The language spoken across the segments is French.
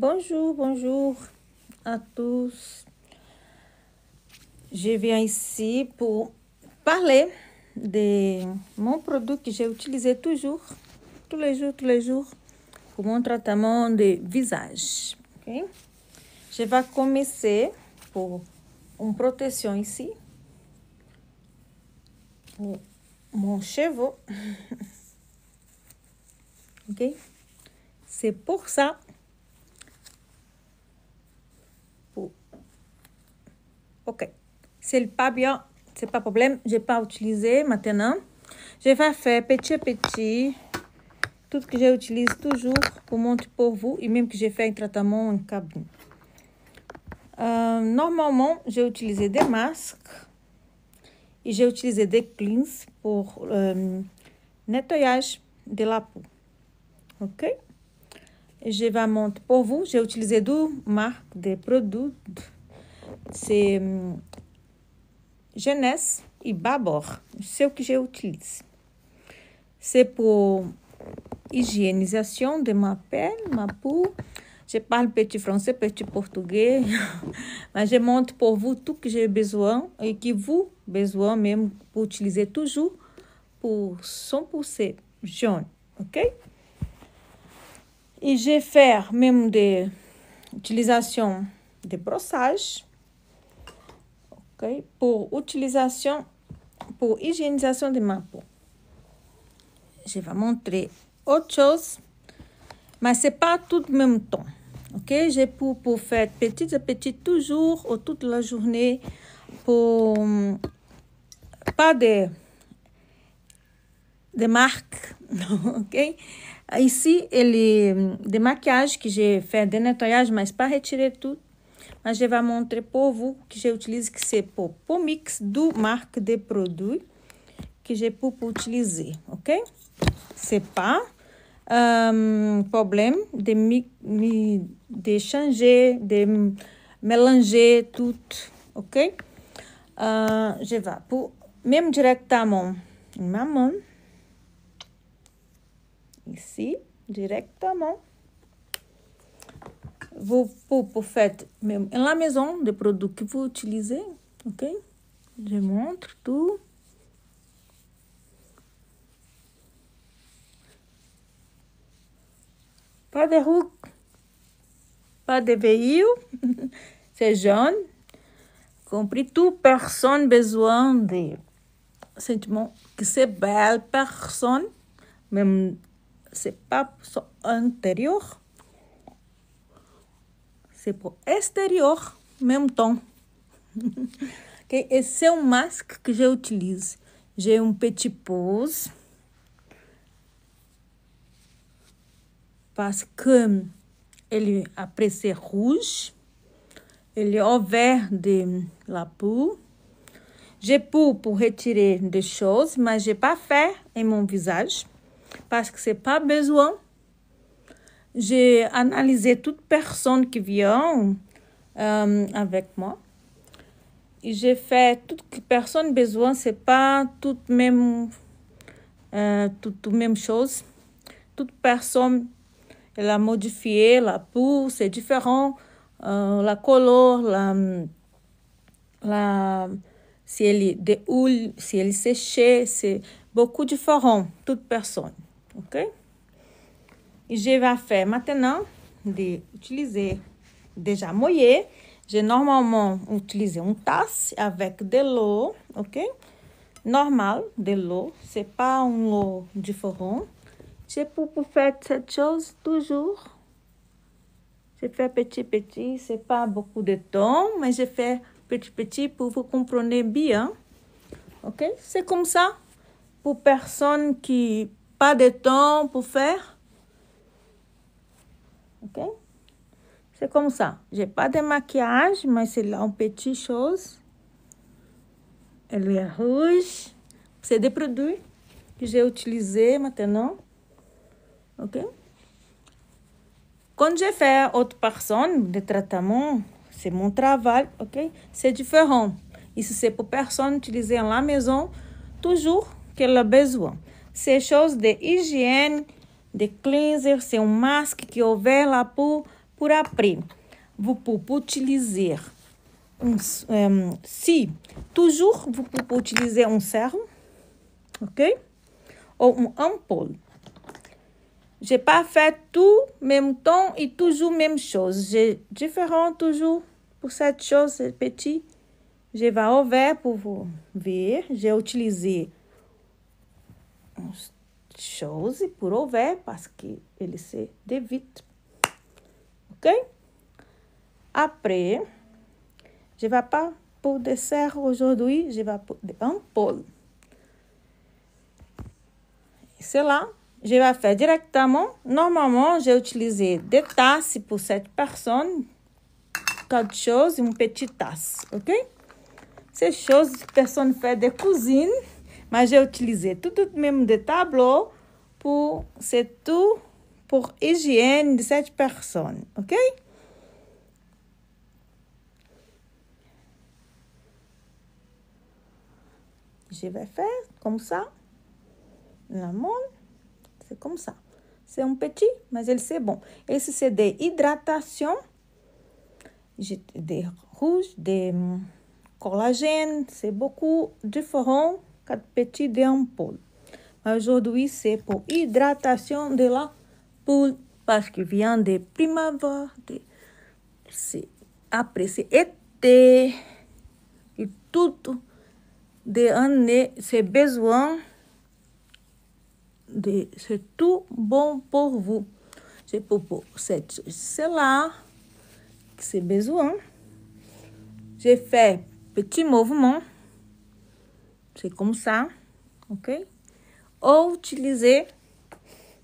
Bonjour, bonjour à tous. Je viens ici pour parler de mon produit que j'ai utilisé toujours, tous les jours, pour mon traitement de visage. Okay? Je vais commencer pour une protection ici, pour mon cheveu. Ok? C'est pour ça. Ok, c'est pas bien, c'est pas problème, je vais pas utiliser maintenant. Je vais faire petit à petit tout ce que j'utilise toujours pour montrer pour vous et même que j'ai fait un traitement en cabine. Normalement, j'ai utilisé des masques et j'ai utilisé des cleans pour nettoyage de la peau. Ok? Et je vais montrer pour vous, j'ai utilisé deux marques de produits. C'est Jeunesse et Babor, c'est o que j'utilise. C'est pour hygiénisation de ma pelle, ma peau. Je parle petit français, petit portugais, mais je montre pour vous tout que j'ai besoin et que vous avez besoin même pour utiliser toujours pour 100% jaune, ok? Et je vais faire même des utilisations de brossage. Okay? Pour utilisation, pour hygiénisation de ma peau. Je vais montrer autre chose, mais ce n'est pas tout en même temps. Okay? J'ai pour faire petit à petit toujours ou toute la journée pour pas de marques. Okay? Ici, il y a des maquillages que j'ai fait de nettoyage, mas pas retirer tout. Mas je vais montrer pour vous que j'utilise, que c'est pour mix de marque de produits que j'ai pour utiliser, ok? C'est pas problème de changer, de mélanger tout, ok? Je vais pour même directement ma main, ici, directement. Vous pour faire même à la maison des produits que vous utilisez, ok? Je montre tout. Pas de rugue, pas de veilleux, c'est jaune. Compris, toute personne besoin de sentiment que c'est belle personne, même c'est pas son intérieur. C'est pour extérieur, même temps. Okay? Esse é um masque que j'utilise. J'ai un petit pose. Parce que ele apprécie rouge. Ele est au vert de la peau. J'ai pour retirer des choses, mais je n'ai pas fait en mon visage. Parce que ce n'est pas besoin. J'ai analysé toute personne qui vient avec moi. Et j'ai fait toute personne besoin, c'est pas toute même chose. Toute personne, elle a modifié la peau, c'est différent. La couleur, si elle est de huile, si elle est séchée, c'est beaucoup différent. Toute personne, ok? Et je vais faire maintenant d'utiliser déjà mouillé. J'ai normalement utilisé une tasse avec de l'eau, ok? Normal, de l'eau. C'est pas une eau différente. Je peux faire cette chose toujours. Je fais petit, c'est pas beaucoup de temps, mais je fais petit pour vous comprendre bien, ok? C'est comme ça pour personne qui pas de temps pour faire, ok? C'est comme ça. J'ai pas de maquillage, mais c'est là une petite chose. Elle est rouge. C'est des produits que j'ai utilisés maintenant. Ok? Quand je fais autre personne de traitement, c'est mon travail, ok? C'est différent. Isso c'est pour personne utiliser à la maison, toujours qu'elle a besoin. C'est chose de hygiène, de cleanser, c'est un masque qui ouvre la peau Pour après, vous pouvez utiliser si toujours vous pouvez utiliser un sérum, ok? Ou une ampoule. J'ai pas fait tout même temps et toujours même chose. J'ai différent toujours pour cette chose, c'est petit. Je vais ouvrir pour vous ver. J'ai utilisé une chose pour ouvrir parce que ele se dévite. Ok? Après, je ne vais pas pour dessert aujourd'hui, je vais pour ampoule. C'est là, je vais faire directement. Normalement, j'ai utilisé des tasses pour cette personne. Quelque chose, une petite tasse, ok? Ces choses, personne fait de cuisine, mais j'ai utilisé tout même des tableaux pour, c'est tout pour hygiène de cette personne, ok? Je vais faire comme ça. La monde, c'est comme ça. C'est un petit, mais elle c'est bon. Et si c'est des hydratations, des rouges, des collagène, c'est beaucoup différent que petit d'ampoules. Aujourd'hui, c'est pour hydratation de la poule parce que vient de primavera, après c'est été et tout de année, c'est besoin de, c'est tout bon pour vous. C'est pour c'est là que c'est besoin. J'ai fait petit mouvement, c'est comme ça, ok? Ou utiliser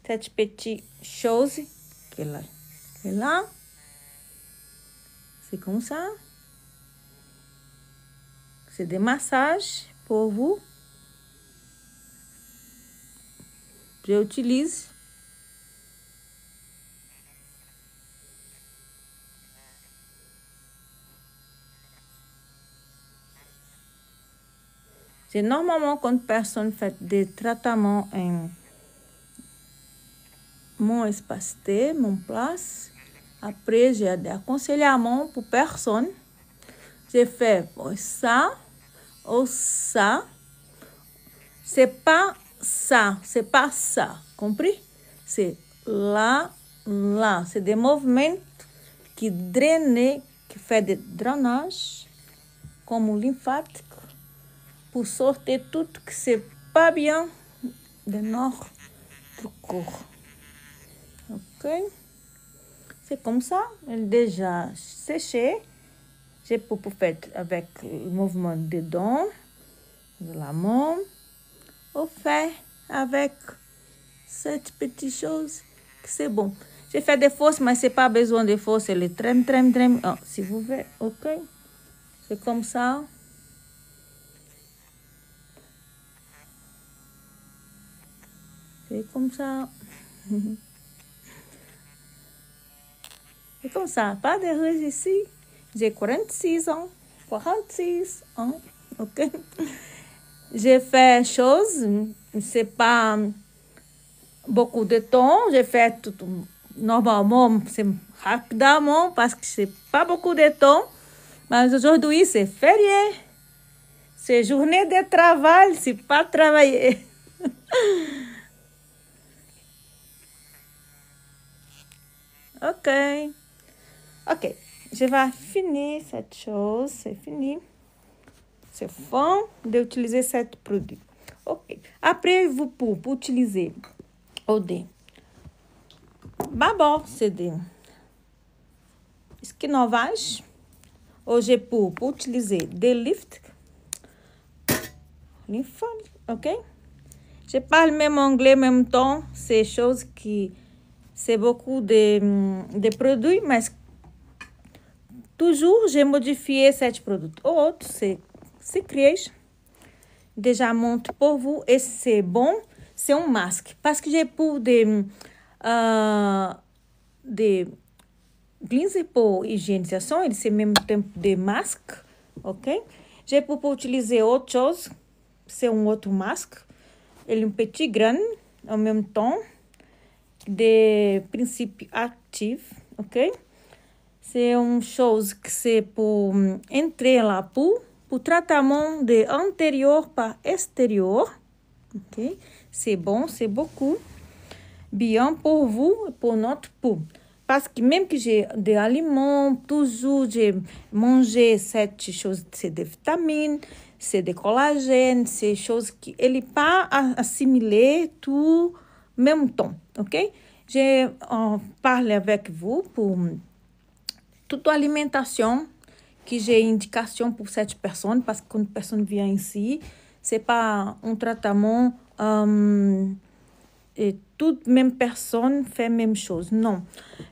cette petite chose qui est là, c'est comme ça. C'est des massages pour vous. J'utilise. C'est normalement quand une personne fait des traitements en mon espace, mon place. Après, j'ai des aconseillements pour personne. J'ai fait ça ou ça. C'est pas ça, c'est pas ça. Compris? C'est là, là. C'est des mouvements qui drainent, qui font des drainages, comme lymphatique, pour sortir tout que c'est pas bien de notre corps. Ok? C'est comme ça, elle est déjà séché. Je peux faire avec le mouvement des dents, de la main, ou faire avec cette petite chose que c'est bon. J'ai fait des fausses, mais c'est pas besoin de fausses, c'est le trem. Oh, si vous voulez, ok? C'est comme ça. C'est comme ça. C'est comme ça. Pas de ruse ici. J'ai 46 ans. 46 ans. Ok? J'ai fait chose. C'est pas beaucoup de temps. J'ai fait tout. Normalement, c'est rapidement parce que c'est pas beaucoup de temps. Mais aujourd'hui, c'est férié. C'est journée de travail. C'est pas travailler. Ok. Ok. Je vais finir cette chose. C'est fini. C'est fin d'utiliser ce produit. Ok. Après, vous pouvez utiliser des babos, c'est des esquinovage. Ou je peux utiliser des lifts. Ok? Je parle même anglais en même temps. C'est chose qui... C'est beaucoup de produits, mais toujours j'ai modifié ces produits. Autre, c'est Creation. Déjà monte pour vous et c'est bon. C'est un masque. Parce que j'ai pour des glinser pour hygiénisation, et c'est même tempo de masque, ok? J'ai pour utiliser autre chose. C'est un autre masque. Ele é um petit grain en même temps. De princípio actif, ok? c'est une chose que c'est pour entrer là pour traitement de intérieur par extérieur. Ok? C'est bon, c'est beaucoup bien pour vous et pour notre peau. Parce que même que j'ai des aliments, toujours j'ai mangé cette chose, c'est des vitamines, c'est des collagènes, c'est choses qui elle n'est pas assimilée tout en même temps, ok? J'ai parlé avec vous pour toute alimentation que j'ai indication pour cette personne, parce que quand une personne vient ici, c'est pas un traitement et toute même personne fait même chose. Non,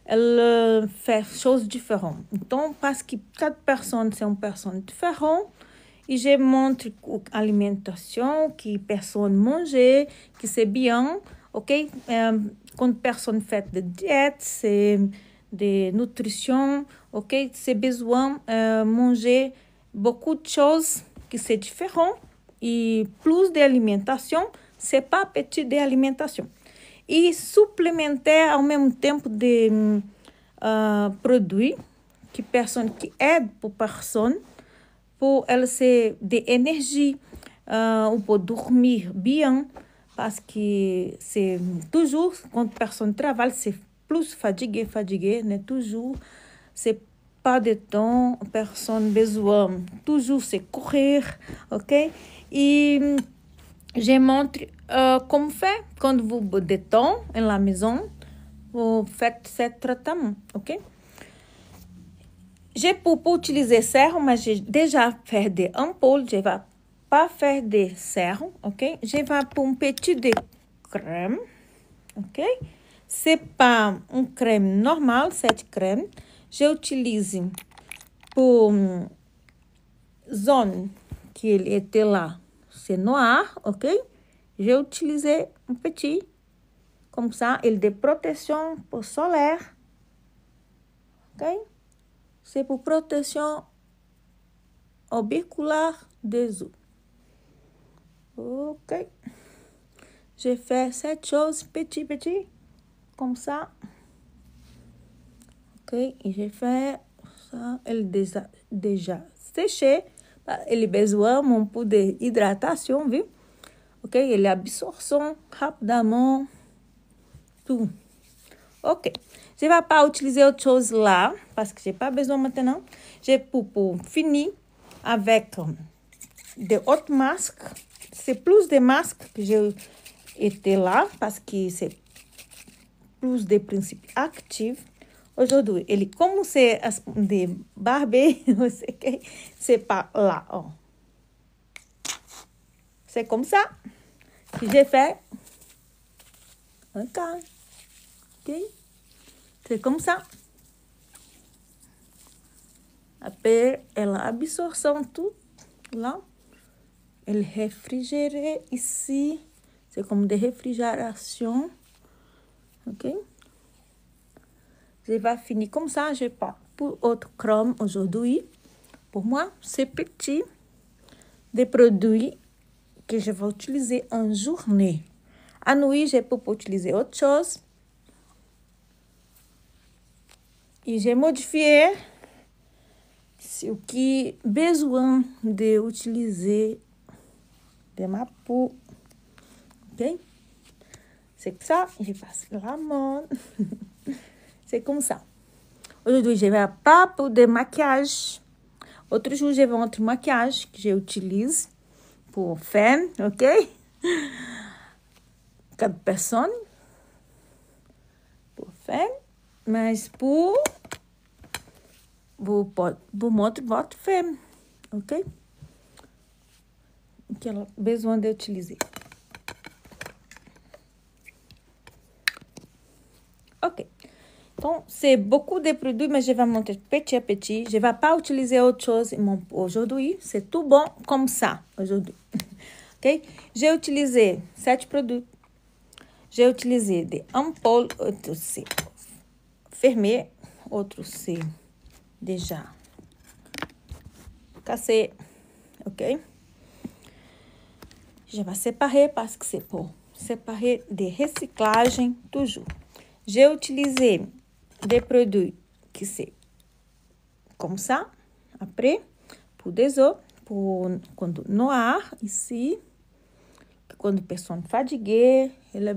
elle fait choses différentes. Donc, parce que chaque personne, c'est une personne différente, et je montre l'alimentation, que personne mange, que c'est bien, ok? Quand personne fait de diète, c'est de nutrition, ok? C'est besoin manger beaucoup de choses que c'est différent, et plus d'alimentation, c'est pas petit d'alimentation. E suplementaire ao mesmo tempo de produits que aident pour personne, pour elle c'est de énergie, ou pour dormir bien, parce que c'est toujours, quand personne travaille, c'est plus fatigué, n'est toujours, c'est pas de temps, personne besoin, toujours c'est courir, ok? E je montre comment faire quand vous détendez à la maison, vous faites ce traitement, ok? Je peux pas utiliser sérum, mais j'ai déjà fait des ampoules, je ne vais pas faire des sérums, ok? Je vais pour un petit de crème, ok? C'est pas une crème normale, cette crème. J'utilise pour zone qui était là, c'est noir, ok? J'ai utilisé un petit, comme ça, il de protection pour solaire, ok? C'est pour protection orbiculaire des yeux. Ok. J'ai fait cette chose petit, comme ça. Ok, et j'ai fait ça, elle déjà séché. Elle a besoin mon peu d'hydratation, vu? Ok, elle absorption rapidement, tout. Ok, je ne vais pas utiliser autre chose là, parce que je n'ai pas besoin maintenant. J'ai pour finir avec des autres masques. C'est plus de masques que j'ai été là, parce que c'est plus des principes actifs. Aujourd'hui, ele como c'est de barbe, c'est pas là. Oh. C'est comme ça que j'ai fait un cas. Ok? C'est comme ça. Après, elle a absorption tout là. Elle réfrigère ici. C'est comme des réfrigérations. Ok? Je vais finir comme ça. Je pas pour autre crème aujourd'hui. Pour moi, c'est petit. Des produits que je vais utiliser en journée. À nuit, je peux utiliser autre chose. E j'ai modifié ce qui besoin de utiliser de ma peau. Ok? C'est ça, je passe la main. C'est comme ça. Aujourd'hui, je vais pas pour de maquillage. Outro jour, je vais entre maquillage que j'utilise pour faire, ok? Cada personne pour faire, mas pour vous montrer votre femme, ok? Que ela a besoin d'utiliser. Ok. Donc, c'est beaucoup de produits, mais je vais montrer petit à petit. Je ne vais pas utiliser autre chose aujourd'hui. C'est tout bon comme ça, aujourd'hui. Ok? J'ai utilisé 7 produits. J'ai utilisé des ampoules, outros c'est fermé, outros c'est déjà cassé. Ok? Je vais séparer parce que c'est pour séparer de recyclagem toujours. J'ai utilisé des produits que c'est comme ça. Après, pour des autres, pour quando noir, ici, quando a pessoa est fatiguée, elle a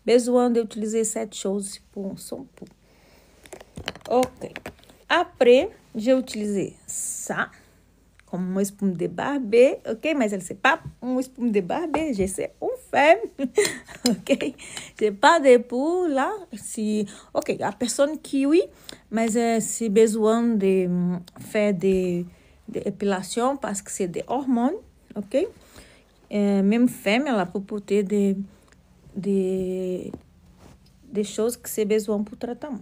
besoin d'utiliser cette chose pour son peau. Ok. Après, j'ai utilisé ça comme uma espuma de barbe, ok? Mas elle, c'est pas uma espuma de barbe, je sais une femme, ok? J'ai pas de peau là, si, ok, a personne qui oui, mais si besoin de faire de épilation parce que c'est des hormones, ok? Même femme, elle peut porter des choses que c'est besoin pour traitement.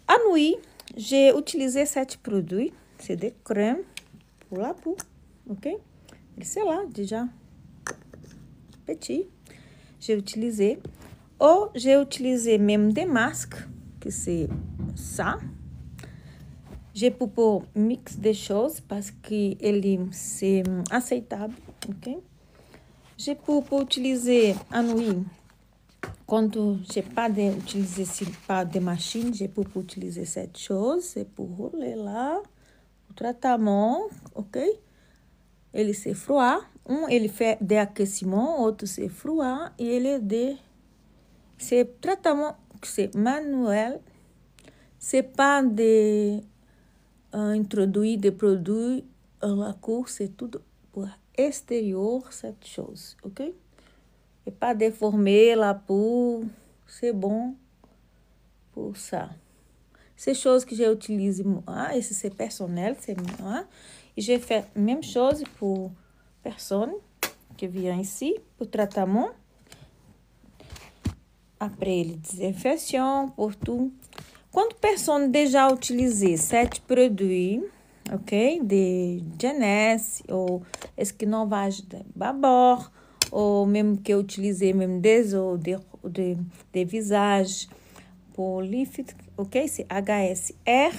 À nuit, j'ai utilisé 7 produits, c'est des crèmes pour la peau, ok? C'est là déjà, petit. J'ai utilisé. Ou j'ai utilisé même des masques, que c'est ça. J'ai pour mix des choses parce que c'est aceitável, ok? J'ai pour utiliser à nuit. Quando j'ai pas d'utiliser pas de machine, j'ai pour utiliser cette chose, c'est pour rouler là, o tratamento, ok? Ele c'est froid, ele fait de aquecimento, outro c'est froid, e ele de c'est traitement que c'est manuel, c'est pas de introduire des produits à la cour, c'est tout pour extérieur cette chose, ok? Et pas déformer la peau, c'est bon pour ça. Ces choses que j'utilise moi, et c'est personnel, c'est moi. Et j'ai fait la même chose pour personne qui vient ici pour traitement. Après, les désinfections, pour tout. Quando personne déjà utilisé 7 produits, ok, de jeunesse, ou esquinovage de babor, ou même que utilisé même des eaux de visage pour lift, ok, c'est HSR.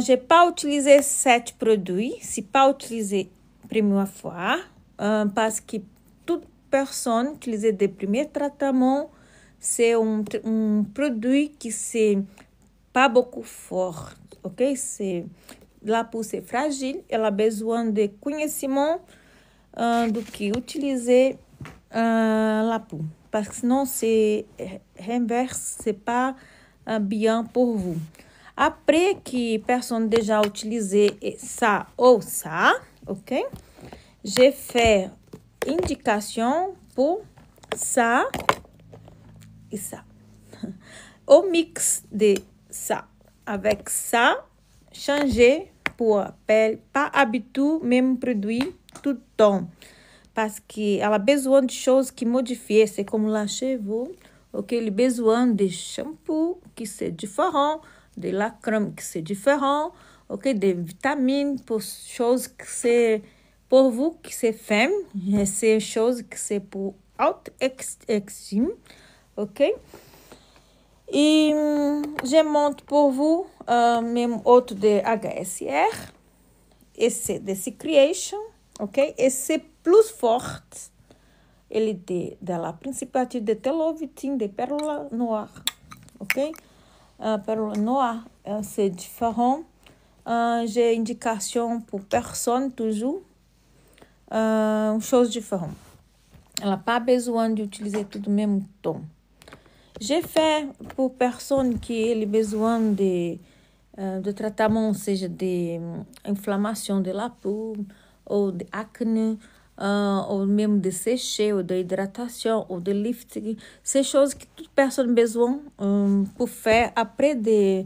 J'ai pas utilisé 7 produits, c'est pas utilisé première fois, parce que toute personne utilisait des premiers traitements, c'est un produit qui c'est pas beaucoup fort, ok, c'est la peau c'est fragile, elle a besoin de connaissement do que utiliser la peau. Parce que sinon, c'est inverse, c'est pas bien pour vous. Après que personne déjà utilisé ça ou ça, ok? J'ai fait indication pour ça et ça. Au mix de ça avec ça, changer pour pas habituer même produit tout le temps. Parce qu'elle a besoin de choses qui modifient. C'est comme la cheveux. Ok, elle a besoin de shampoo qui c'est différent, de la crème qui c'est différent, ok, des vitamines pour choses que c'est pour vous qui c'est femme, et c'est choses que c'est pour auto-estime, ok. Et je montre pour vous même autre de HSR, et c'est de Secreation, ok, et c'est plus forte. Ele de la principalité de telovitin de pérola noire, ok? Pérola noire, c'est différent. J'ai indication pour personne toujours, une chose différente. Elle n'a pas besoin d'utiliser tout le même ton. J'ai fait pour personne qui a besoin de traitement, seja de inflamação de la peau, ou de acné, ou même de sécher, ou de hydratation, ou de lifting. Ces choses que toute personne a besoin pour faire après de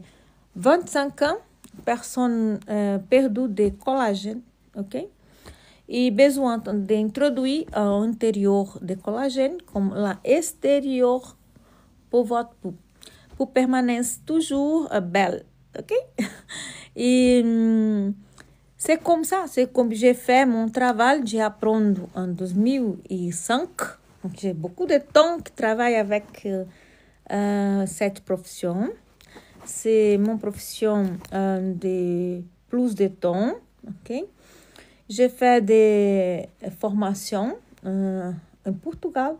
25 ans, personne perdu de collagène, ok? E besoin d'introduire à l'intérieur de collagène comme l'extérieur pour votre peau. Pour permanence toujours belle, ok? Et c'est comme ça, c'est comme j'ai fait mon travail, j'ai appris en 2005. Donc j'ai beaucoup de temps que je travaille avec cette profession. C'est mon profession de plus de temps, ok? J'ai fait des formations en Portugal,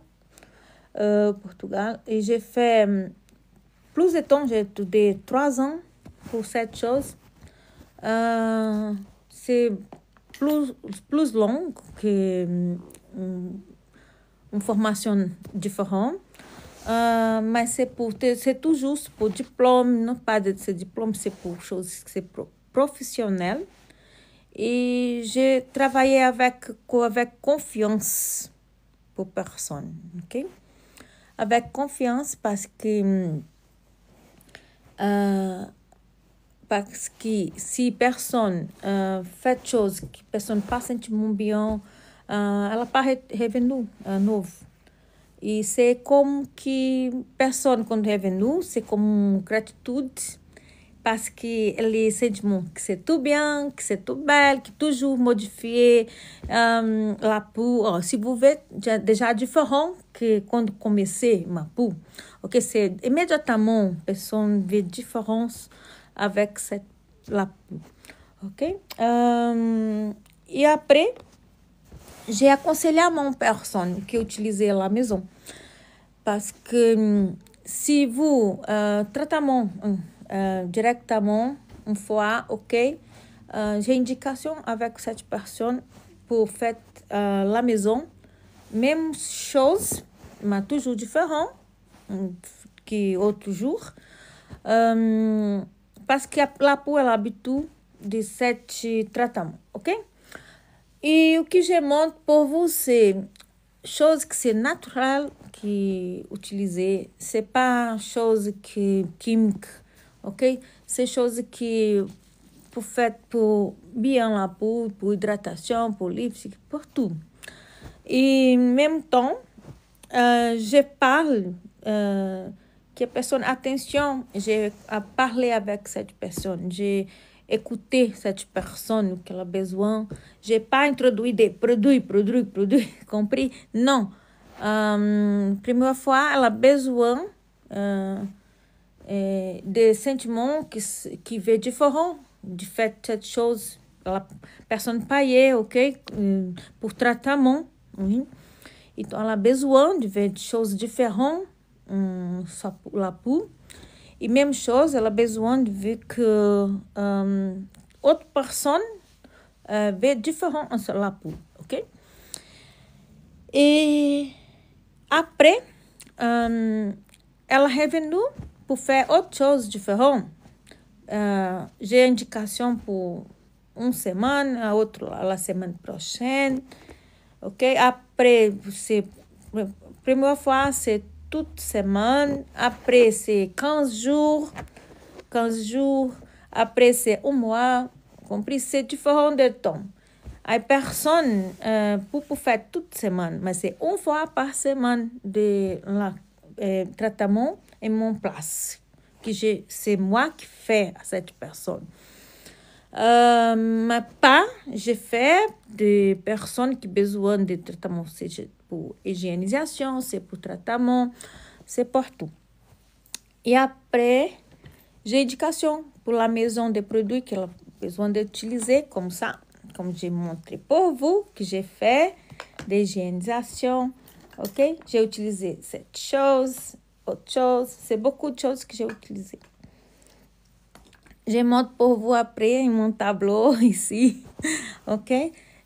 et j'ai fait plus de temps, j'ai étudié 3 ans pour cette chose. c'est plus long que une formation différente. Mais c'est tout juste pour diplôme, non pas de ce diplôme, c'est pour choses que c'est professionnel. Et j'ai travaillé avec confiance pour personne, ok? Avec confiance parce que si personne fait chose que personne pas sentimento bien, ela pas revenu novo. E c'est comme que personne quando revenu, c'est comme gratitude parce que ele sente que c'est tout bien, que c'est tout belle, que toujours modifier la peau. Oh, si vous voyez déjà différent que quando comecei ma peau, ok, c'est immédiatement personne vê différence avec la peau, ok. E après j'ai aconselhé à mon personne qui utilisait la maison parce que si vous traitement directement une fois, ok, j'ai indication avec cette personne pour faire la maison, même chose, mais toujours différent que outro jour, parce que la peau elle habitue de cet traitement, ok? E o que je montre pour vous, c'est chose que c'est naturel que utiliser, c'est pas chose que químique, ok? C'est chose que pour faire pour bien la peau, pour hydratation, pour lipstick, pour tout. Et en même temps, je parle que personne, attention, j'ai parlé avec cette personne, j'ai écouté cette personne qu'elle a besoin. J'ai pas introduit des produits, compris? Non. Première fois, elle a besoin des sentiments qui veulent différents du fait de cette chose. La personne payée, ok, pour traitement, oui. Então, ela a besoin de ver choses différentes la peau. E même chose, ela a besoin de ver que autre personne vê différent sur la peau, ok? E après, ela est revenue pour faire autre chose différente. J'ai indication pour une semaine, a autre la semaine prochaine. Ok? Après, c'est première fois, c'est toute semaine. Après, c'est 15 jours. 15 jours. Après, c'est un mois. Compris? C'est différent de temps. A personne pour faire toute semaine, mais c'est une fois par semaine de traitement en mon place. C'est moi qui fais à cette personne. Mais pas, j'ai fait des personnes qui ont besoin de traitement. C'est pour hygiénisation, c'est pour traitement, c'est pour tout. Et après, j'ai éducation pour la maison des produits qu'elle a besoin d'utiliser comme ça, comme j'ai montré pour vous, que j'ai fait d'hygiénisation. Ok, j'ai utilisé cette chose, autre chose, c'est beaucoup de choses que j'ai utilisées. Je montre pour vous après mon tableau ici, ok?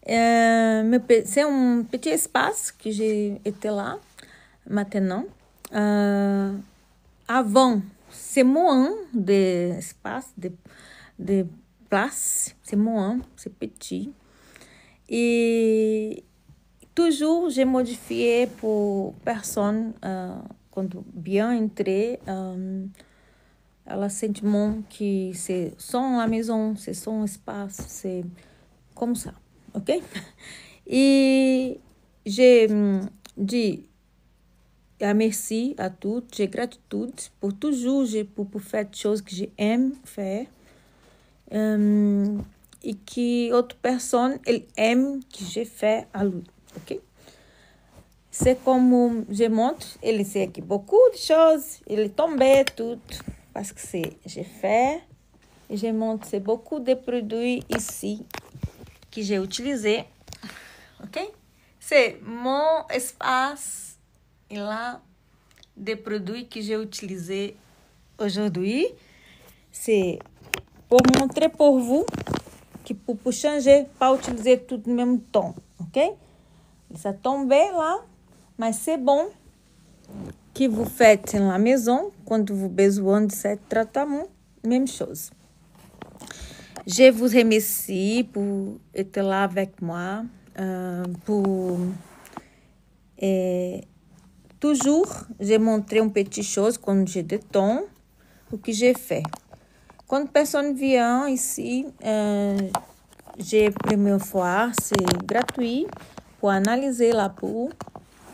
C'est un petit espace que j'ai été là, maintenant. Avant, c'est moins d'espace, de place, c'est moins, c'est petit. Et toujours, j'ai modifié pour personne, quand bien entrer, ela sentiment que c'est son la maison, c'est son espace, c'est comme ça, ok? Et j'ai dit merci à toutes, j'ai gratitude pour toujours, pour faire des choses que j'aime faire. Et que outra pessoa ele aime que je fais à lui, ok? C'est comme je montre, ele sait que beaucoup de choses, il est tombé tout, parce que j'ai fait, et je montre, c'est beaucoup de produits ici que j'ai utilisé, ok? C'est mon espace, et là, des produits que j'ai utilisés aujourd'hui, c'est pour montrer pour vous que pour changer, pas utiliser tout le même tom, ok? Ça tombe lá, mas c'est bon que vous faites à la maison quando vous besoin de ce traitement, même chose. Je vous remercie pour être là avec moi, pour toujours j'ai montré une petite chose quand j'ai de temps, o que j'ai fait. Quand personne vient ici, j'ai première fois, c'est gratuit pour analyser la peau,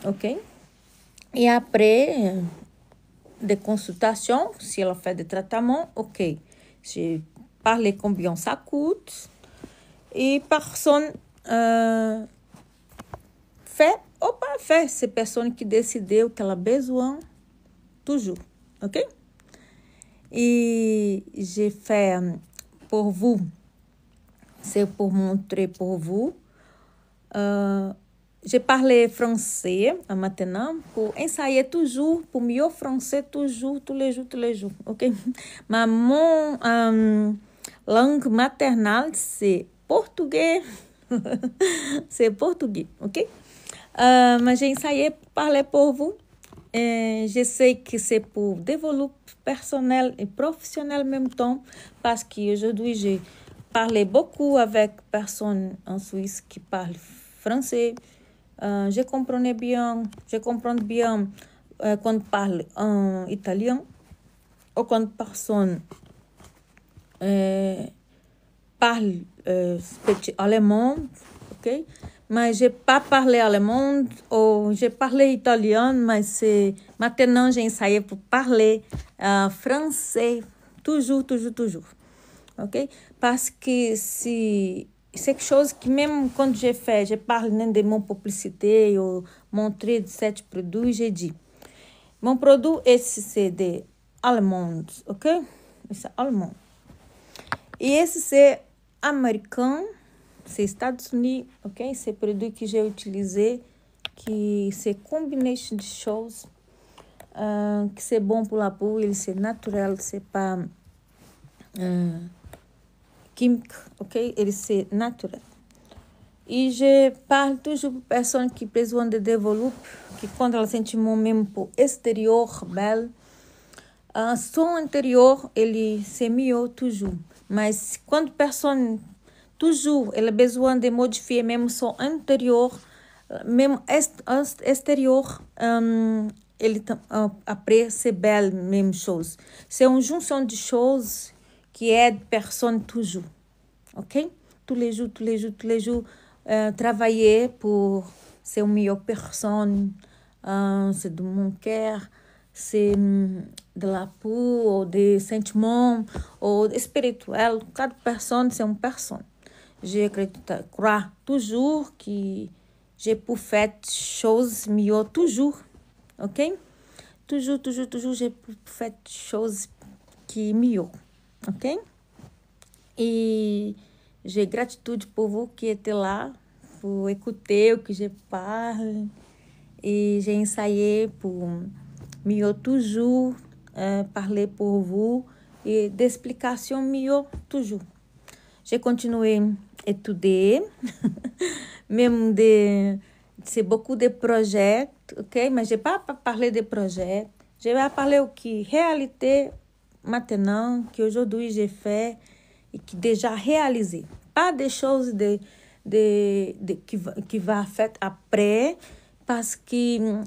ok? Et après, des consultations, si elle fait des traitements, ok. J'ai parlé combien ça coûte. Et personne fait ou pas fait. C'est personne qui décide o que ela a besoin, toujours, ok? Et j'ai fait pour vous, c'est pour montrer pour vous. J'ai parlé français maintenant pour essayer toujours, pour mieux français toujours, tous les jours, ok? Mais mon langue maternelle, c'est portugais. C'est portugais, ok? Mas j'ai essayé de parler pour vous. Je sais que c'est pour développer personnel et professionnel en même temps, parce qu'aujourd'hui, j'ai parlé beaucoup avec personnes en Suisse qui parlent français. Je comprends bien quand parle en italien ou quand personne parle petit allemand, ok? Mais je n'ai pas parlé allemand ou j'ai parlé italien, mais maintenant j'ai essayé pour parler français toujours, ok? Parce que c'est quelque chose que même quand je parle nem de mon publicité ou montrer de certos produits, j'ai dit, mon produit c'est de allemand, ok? C'est allemand. E esse é americano, c'est Estados Unidos, ok? C'est produit que j'ai utilisé, que c'est combination de choses, que c'est bon pour la peau, il c'est naturel, c'est pas químique, ok? Il c'est naturel. E je parle toujours pour personnes qui besoin de développer, que quando ela sente mesmo pour exterior belle, son interior ele se melhora toujours. Mas quando a pessoa toujours ela besoin de modifier mesmo son interior, mesmo exterior, ele après c'est belle même chose. C'est une junction de choses qui aide personne toujours, ok? Tous les jours, travailler pour ser une meilleure personne, c'est de mon cœur. C'est de la peau, ou de sentiments, ou spirituel. Cada personne, c'est une personne. Je crois toujours que j'ai pu faire choses mieux, toujours. Ok? Toujours, j'ai pu faire choses qui mieux. Ok? E j'ai gratitude pour vous qui êtes là, pour écouter o que je parle. Et j'ai essayé pour mieux toujours parler pour vous et d'explication mieux toujours. J'ai continué à étudier, même c'est beaucoup de projets, ok? Mais je n'ai pas parlé de projets. Je vais parler o que réalité maintenant, que aujourd'hui j'ai fait et qui déjà réalisé. Pas des choses qui va faire après, parce que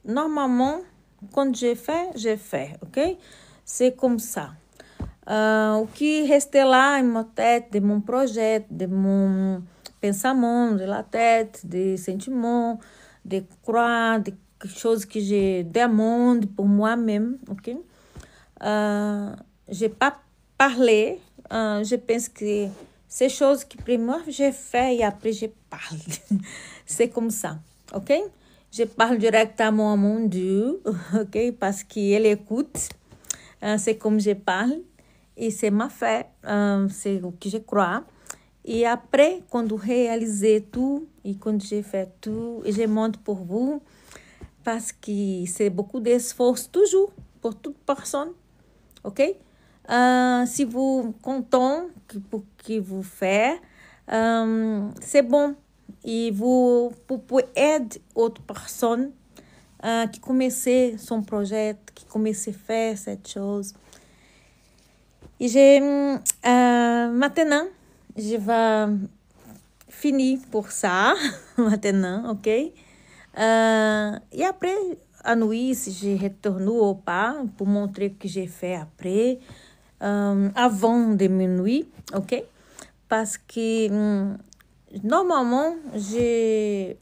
normalement, quand j'ai fait, ok? C'est comme ça. O que restait là em ma tête, de mon projet, de mon pensamento, de la tête, des sentiments, de croire, de choses que je demande pour moi-même, ok? J'ai pas parlé, je pense que ces choses que primeiro j'ai fait et après je parle. C'est comme ça, ok? Je parle directement à mon Dieu, ok? Parce qu'il écoute. C'est comme je parle. E c'est ma fé, c'est o que je crois. E après, quando réaliser tout, et quand j'ai fait tout, et je montre pour vous, parce que c'est beaucoup d'esforço toujours, pour toute personne, ok? Si vous content pour que vous faites, c'est bon. Et vous pouvez aider autres personnes qui commencent son projet, qui commencent à faire cette chose. Et maintenant, je vais finir pour ça, maintenant, ok? Et après, à nuit, si je retourne ou pas, pour montrer ce que j'ai fait après, avant de minuit, ok? Parce que normalement, j'ai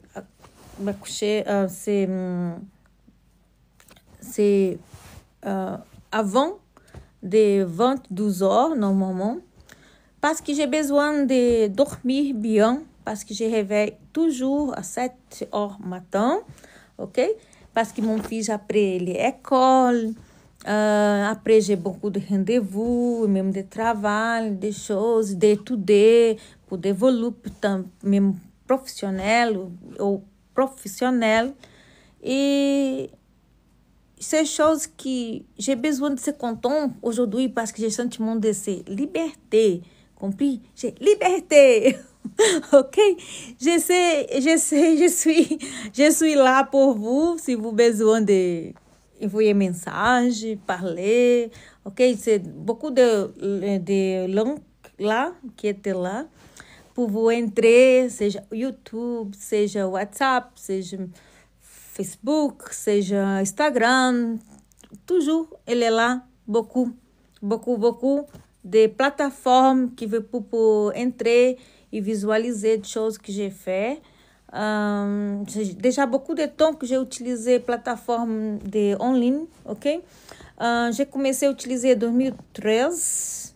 me coucher, c'est avant de 22 heures, normalement, parce que j'ai besoin de dormir bien, parce que je réveille toujours à 7 heures matin, ok? Parce que mon fils, après l'école, après j'ai beaucoup de rendez-vous, même de travail, des choses, d'étudier, pour développer même professionnel ou professionnel. Et ces choses que j'ai besoin de ser content aujourd'hui parce que j'ai sentiment de ser liberté. Compris? J'ai liberté. Ok? Je suis là pour vous si vous avez besoin de envoyer mensagem, parler. Ok? C'est beaucoup de langues lá, que étaient là. Pour vous entrer, seja YouTube, seja WhatsApp, seja Facebook, seja Instagram, toujours ele est là, beaucoup, beaucoup, beaucoup de plateformes qui veut pour entrer et visualiser des choses que j'ai fait. J'ai déjà beaucoup de temps que j'ai utilisé plateforme de en ligne, ok? J'ai commencé à utiliser en 2013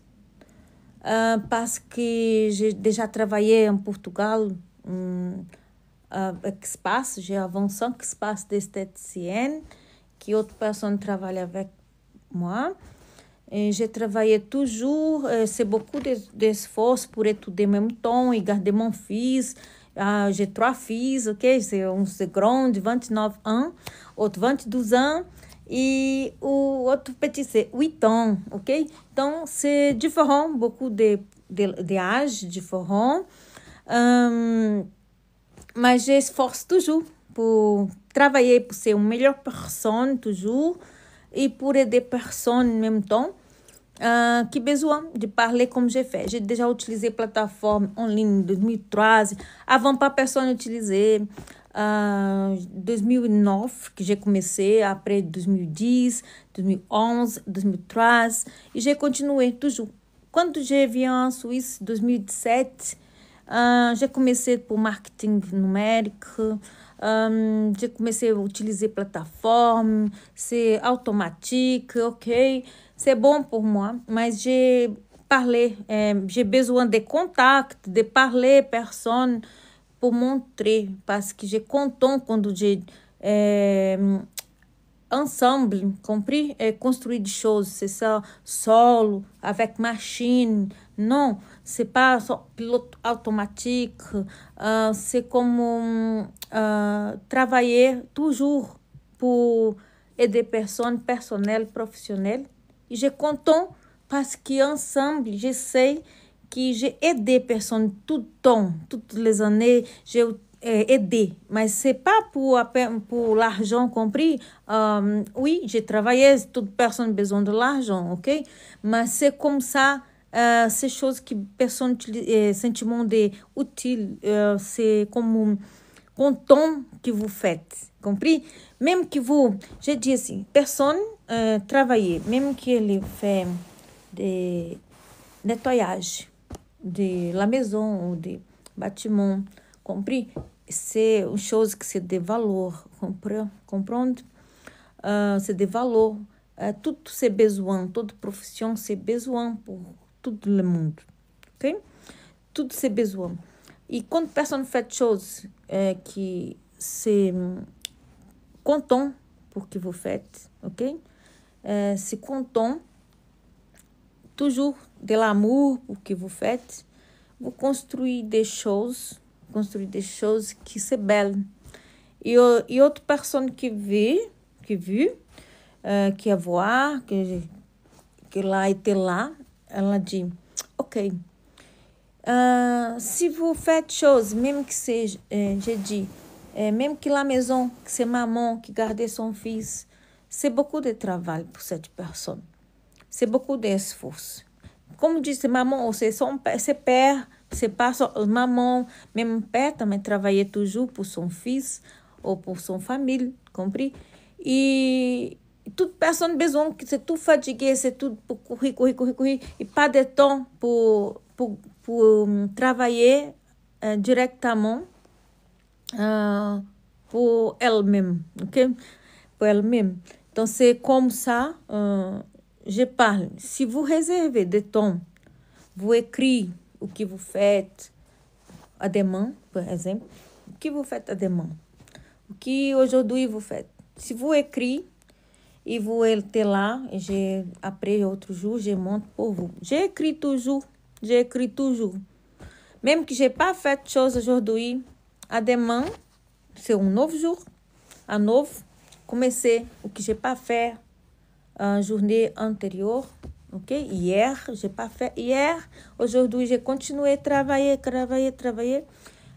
parce que j'ai déjà travaillé em Portugal avec espaço, j'ai avant 5 espaços d'esthéticienne que outra pessoa trabalha avec moi. Et j'ai travaillé toujours, c'est beaucoup d'esforço pour étudier en même temps et garder mon fils. J'ai 3 filhos, ok? C'est um grande, 29 ans, outro 22 ans e o outro petit, c'est 8 ans, ok? Então, c'est différent, beaucoup de âge différent. Mas j'esforço toujours pour travailler, pour ser une meilleure personne toujours et pour aider personnes en même temps qui besoin de parler comme j'ai fait. J'ai déjà utilisé plateforme en ligne en 2013, avant pas personne utiliser. 2009 que j'ai commencé, après 2010, 2011, 2013 e j'ai continué toujours. Quando je viens en Suisse, 2017, j'ai commencé pour marketing numérico, j'ai commencé à utiliser plateforme, c'est automatique, ok, c'est bon pour moi, mas j'ai parlé, j'ai besoin de contact, de parler personne pour montrer, parce que j'ai content quando j'ai ensemble, compris? Construire des choses, c'est ça, solo, avec machine. Non, c'est pas só pilote automatique. C'est comme travailler toujours pour aider personnes, personnel, professionnel. E je content parce que ensemble, je sais que j'ai aidé personnes tout le temps, toutes les années, j'ai aidé. Mais c'est pas pour l'argent, compris? Oui, j'ai travaillé, toute personne a besoin de l'argent, ok? Mais c'est comme ça, ces choses que personne sentiment de utile, c'est comme content que vous faites, compris? Même que vous, je dis assim, personne travailler, même qu'elle fait de nettoyage de la maison ou de bâtiment, compris? C'est une chose que c'est de valor, comprendre? C'est de valor. Tout c'est besoin, toute profession c'est besoin pour tout le monde, ok? Tout c'est besoin. E quando personne fait chose que c'est content pour que vous faites, ok? C'est content toujours de l'amour pour que vous faites, vous construisez des choses qui sont belles. E outra personne qui a voir, qu'elle était là, elle a dit, ok, si vous faites chose, même que c'est, j'ai dit, même que la maison, que c'est maman qui gardait son fils, c'est beaucoup de travail pour cette personne. C'est beaucoup d'esforço. Como disse maman, c'est père, c'est pas só maman, même père também travaillait toujours pour son fils ou pour son famille, compris? E toute personne besoin que c'est tout fatigué, c'est tout pour courir, et pas de temps pour travailler directement pour elle-même, ok? Pour elle-même. Donc c'est comme ça. Je parle. Si vous réservez du temps, vous écrivez o que vous faites à demain, par exemple. O que vous faites à demain? O que aujourd'hui vous faites? Si vous écrivez et vous êtes là, et après outro jour, je montre pour vous. J'écris toujours. Même que je n'ai pas fait chose aujourd'hui, à demain, c'est un nouveau jour. À novo, comecei o que j'ai pas fait journée antérieure, ok? Hier, j'ai pas fait hier. Aujourd'hui, j'ai continué à travailler.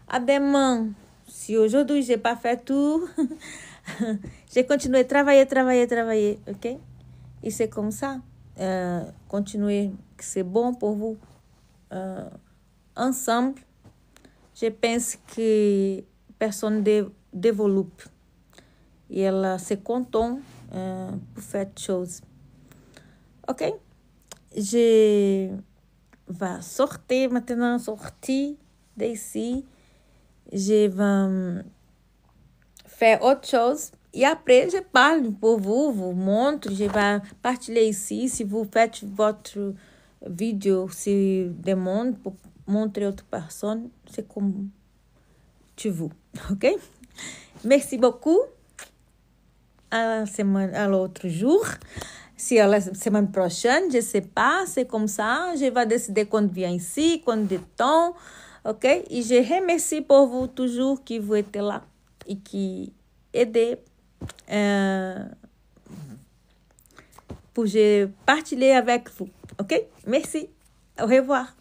À demain, si aujourd'hui j'ai pas fait tout, j'ai continué à travailler, ok? Et c'est comme ça. Continuer, c'est bon pour vous. Ensemble, je pense que personne développe. E ela se content pour faire chose. Ok? Je vais sortir maintenant, d'ici. Je vais faire autre chose. E après, je parle pour vous, vous montre. Je vais partager ici. Si vous faites votre vidéo, si demande pour montrer à autre personne, c'est comme tu veux. Ok? Merci beaucoup. À l'autre jour. Si à la semaine prochaine, je ne sais pas, c'est comme ça. Je vais décider quand vient ici, quand de temps. Ok? Et je remercie pour vous toujours qui vous êtes là et qui aidez pour je partager avec vous. Ok? Merci. Au revoir.